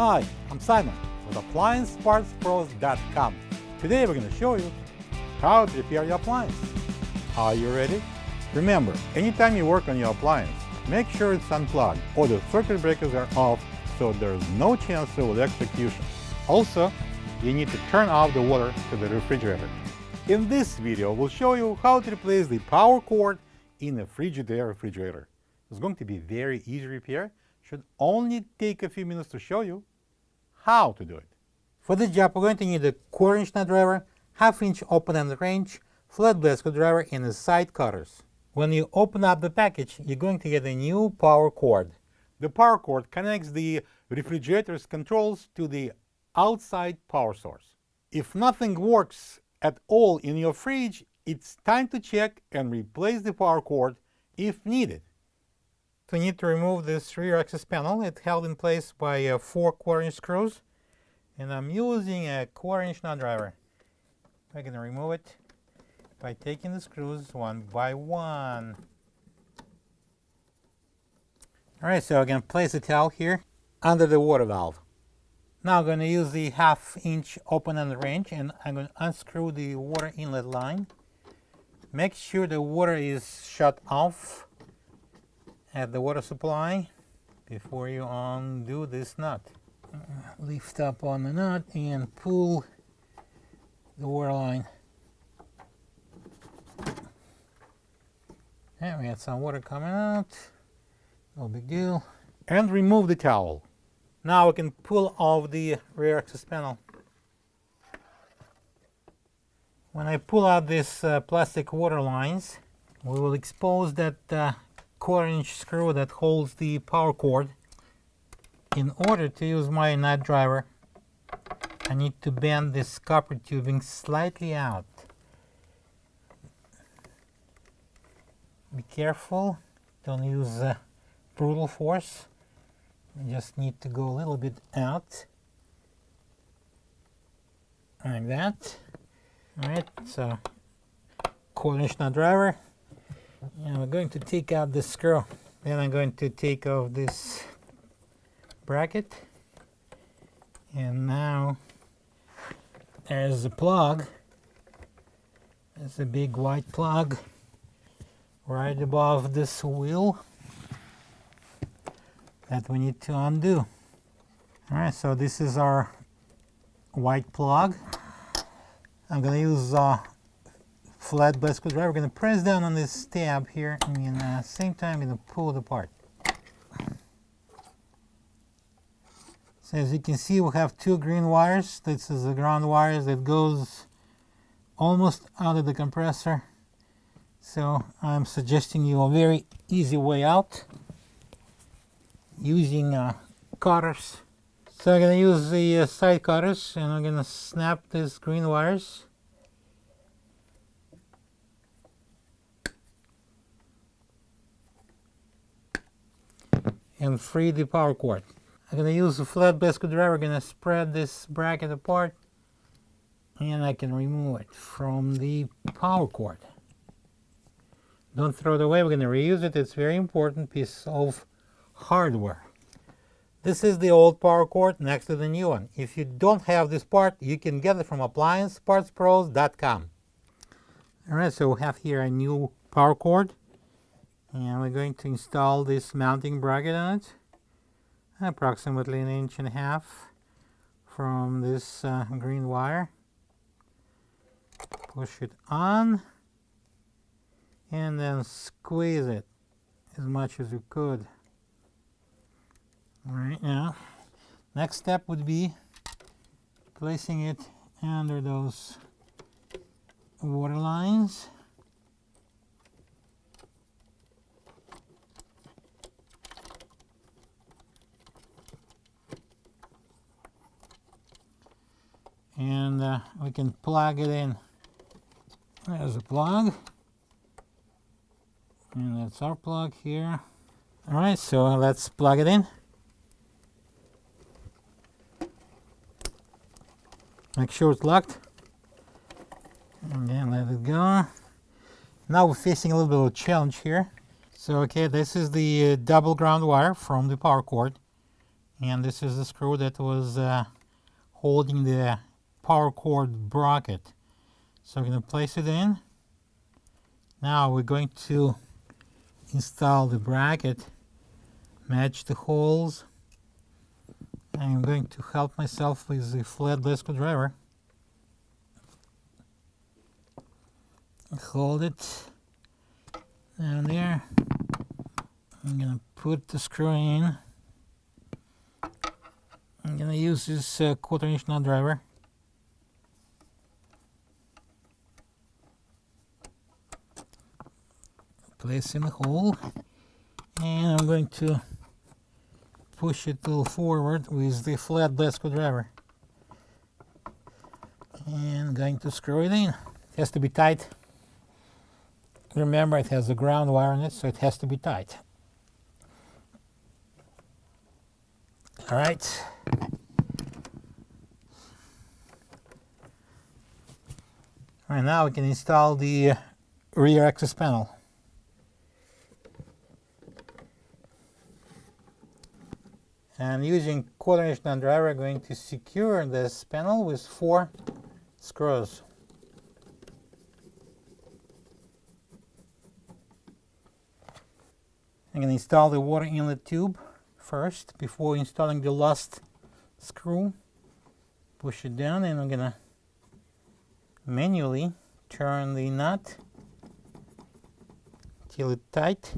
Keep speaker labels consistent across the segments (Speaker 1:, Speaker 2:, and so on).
Speaker 1: Hi, I'm Simon with AppliancePartsPros.com. Today we're going to show you how to repair your appliance. Are you ready? Remember, anytime you work on your appliance, make sure it's unplugged or the circuit breakers are off so there's no chance of electrocution. Also, you need to turn off the water to the refrigerator. In this video, we'll show you how to replace the power cord in a Frigidaire refrigerator. It's going to be very easy repair. Should only take a few minutes to show you how to do it. For this job, we're going to need a 1/4-inch nut driver, 1/2-inch open-end wrench, flat blade screwdriver, and the side cutters. When you open up the package, you're going to get a new power cord. The power cord connects the refrigerator's controls to the outside power source. If nothing works at all in your fridge, it's time to check and replace the power cord if needed. So you need to remove this rear access panel. It's held in place by 4 1/4-inch screws, and I'm using a 1/4-inch nut driver. I'm going to remove it by taking the screws one by one. Alright, so I'm going to place the towel here under the water valve. Now I'm going to use the 1/2-inch open-end wrench, and I'm going to unscrew the water inlet line. Make sure the water is shut off at the water supply before you undo this nut. Lift up on the nut and pull the water line. And we had some water coming out, no big deal. And remove the towel. Now we can pull off the rear access panel. When I pull out these plastic water lines, we will expose that 1/4-inch screw that holds the power cord. In order to use my nut driver, I need to bend this copper tubing slightly out. Be careful, don't use brutal force. You just need to go a little bit out, like that. Alright, so 1/4-inch nut driver. And we're going to take out this screw. Then I'm going to take off this bracket. And now there's a plug. There's a big white plug right above this wheel that we need to undo. Alright, so this is our white plug. I'm going to use flat blade screwdriver. We're going to press down on this tab here, and at the same time I'm going to pull it apart. So as you can see, we have 2 green wires. This is the ground wires that goes almost out of the compressor. So I'm suggesting you a very easy way out using cutters. So I'm going to use the side cutters, and I'm going to snap these green wires. And free the power cord. I'm going to use a flat blade screwdriver. I'm going to spread this bracket apart, and I can remove it from the power cord. Don't throw it away. We're going to reuse it. It's a very important piece of hardware. This is the old power cord next to the new one. If you don't have this part, you can get it from AppliancePartsPros.com. Alright, so we have here a new power cord. And we're going to install this mounting bracket on it, approximately 1.5 inches from this green wire. Push it on and then squeeze it as much as you could. Alright, now next step would be placing it under those water lines. And we can plug it in. There's a plug, and that's our plug here. Alright, so let's plug it in. Make sure it's locked, and then let it go. Now we're facing a little bit of a challenge here. So okay, this is the double ground wire from the power cord, And this is the screw that was holding the power cord bracket. So I'm going to place it in. Now we're going to install the bracket, match the holes. I'm going to help myself with the flathead screwdriver. Hold it down there. I'm going to put the screw in. I'm going to use this 1/4" nut driver. Place in the hole, and I'm going to push it a little forward with the flathead screwdriver. And I'm going to screw it in. It has to be tight. Remember, it has a ground wire in it, so it has to be tight. All right. All right, now we can install the rear access panel. And using 1/4" nut driver, I'm going to secure this panel with 4 screws. I'm going to install the water inlet tube first before installing the last screw. Push it down, and I'm going to manually turn the nut till it's tight.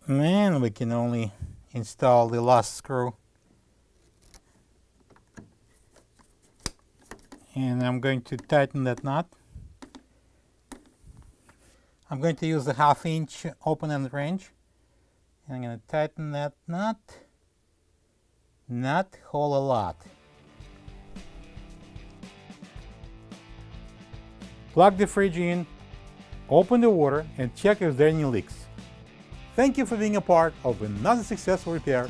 Speaker 1: And we can only install the last screw. And I'm going to tighten that nut. I'm going to use the 1/2 inch open end wrench. And I'm going to tighten that nut. Not whole a lot. Plug the fridge in, open the water, and check if there are any leaks. Thank you for being a part of another successful repair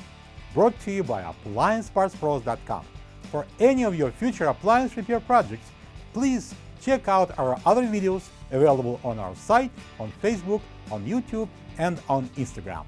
Speaker 1: brought to you by AppliancePartsPros.com. For any of your future appliance repair projects, please check out our other videos available on our site, on Facebook, on YouTube, and on Instagram.